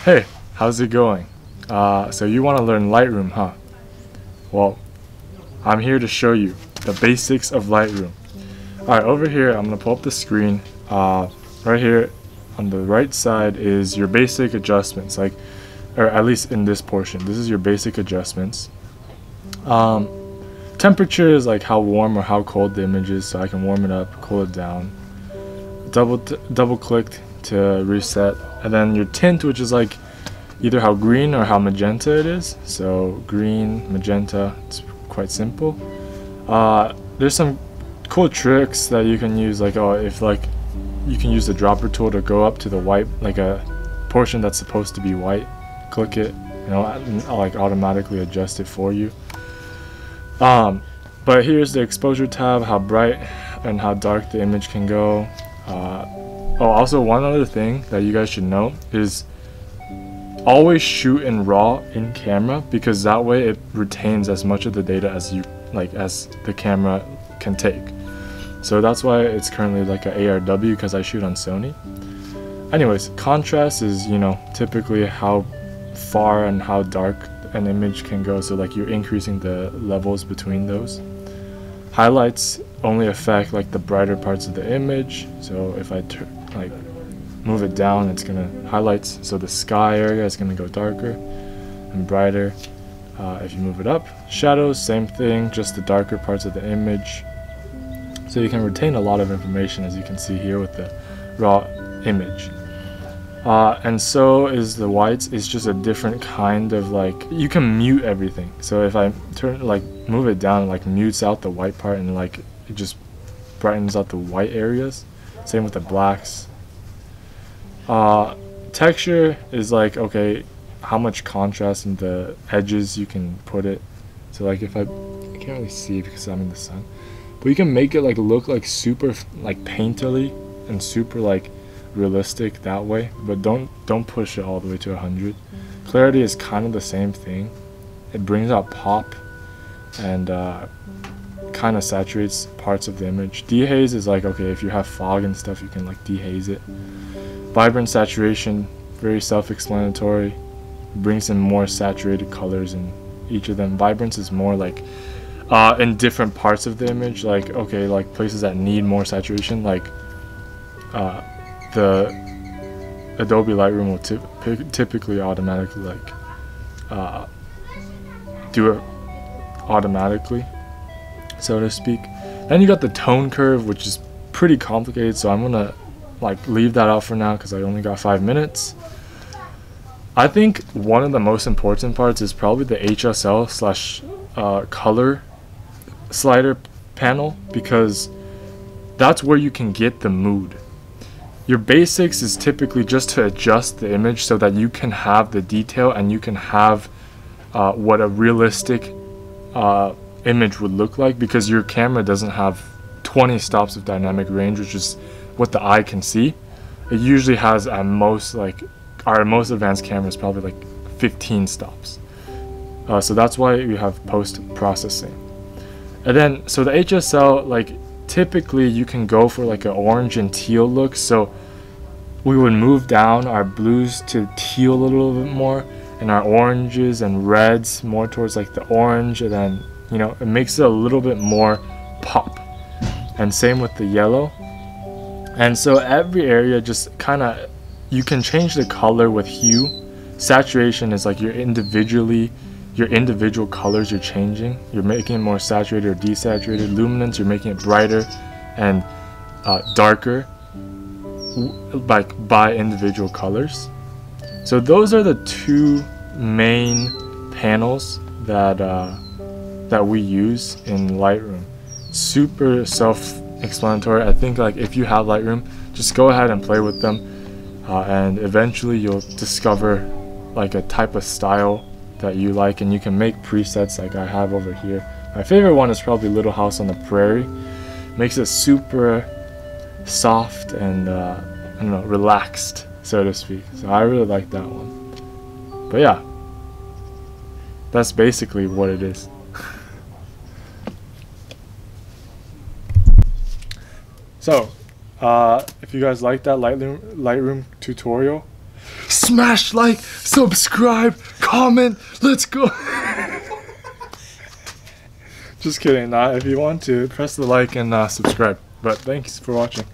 Hey, how's it going? So you want to learn Lightroom, huh? Well, I'm here to show you the basics of Lightroom. Alright, over here I'm going to pull up the screen. Right here on the right side is your basic adjustments, or at least in this portion. This is your basic adjustments. Temperature is like how warm or how cold the image is, so I can warm it up, cool it down. Double click to reset, and then your tint, which is like either how green or how magenta it is. So green, magenta, it's quite simple. There's some cool tricks that you can use, like you can use the dropper tool to go up to the white, like a portion that's supposed to be white, click it, and I'll like automatically adjust it for you. But here's the exposure tab, how bright and how dark the image can go. Also one other thing that you guys should know is always shoot in RAW in camera, because that way it retains as much of the data as as the camera can take. So that's why it's currently like a ARW, because I shoot on Sony. Anyways, contrast is typically how far and how dark an image can go, so like you're increasing the levels between those. Highlights only affect like the brighter parts of the image, so if I move it down, it's gonna highlights, so the sky area is gonna go darker and brighter. If you move it up, shadows, same thing, just the darker parts of the image, so you can retain a lot of information, as you can see here with the raw image. And so is the whites. It's just a different kind of you can mute everything. So if I move it down, it mutes out the white part, and it just brightens out the white areas. Same with the blacks. Texture is okay, how much contrast in the edges you can put it. So I can't really see because I'm in the sun, but you can make it look super painterly and super realistic that way, but don't push it all the way to 100. Clarity is kind of the same thing. It brings out pop and kind of saturates parts of the image. Dehaze is okay, if you have fog and stuff, you can dehaze it. Vibrant saturation, very self-explanatory, brings in more saturated colors in each of them. Vibrance is more in different parts of the image, places that need more saturation, the Adobe Lightroom will typically automatically do it automatically, so to speak. Then you got the tone curve, which is pretty complicated, so I'm gonna leave that out for now because I only got 5 minutes. I think one of the most important parts is probably the HSL / color slider panel, because that's where you can get the mood. Your basics is typically just to adjust the image so that you can have the detail and you can have what a realistic image would look like, because your camera doesn't have 20 stops of dynamic range, which is what the eye can see. It usually has at most, our most advanced camera is probably 15 stops. So that's why you have post-processing. And then, so the HSL, typically you can go for an orange and teal look, so we would move down our blues to teal a little bit more, and our oranges and reds more towards the orange, and then it makes it a little bit more pop. And same with the yellow. And so every area just you can change the color with hue. Saturation is your individual colors you're changing. You're making it more saturated or desaturated. Luminance, you're making it brighter and darker by individual colors. So those are the two main panels that we use in Lightroom. Super self-explanatory. I think if you have Lightroom, just go ahead and play with them, and eventually you'll discover a type of style that you like, and you can make presets like I have over here. My favorite one is probably Little House on the Prairie. Makes it super soft and I don't know, relaxed, so to speak. So I really like that one. But yeah, that's basically what it is. So if you guys like that Lightroom tutorial, Smash like, subscribe, comment. Let's go. Just kidding. If you want to, press the like and subscribe. But thanks for watching.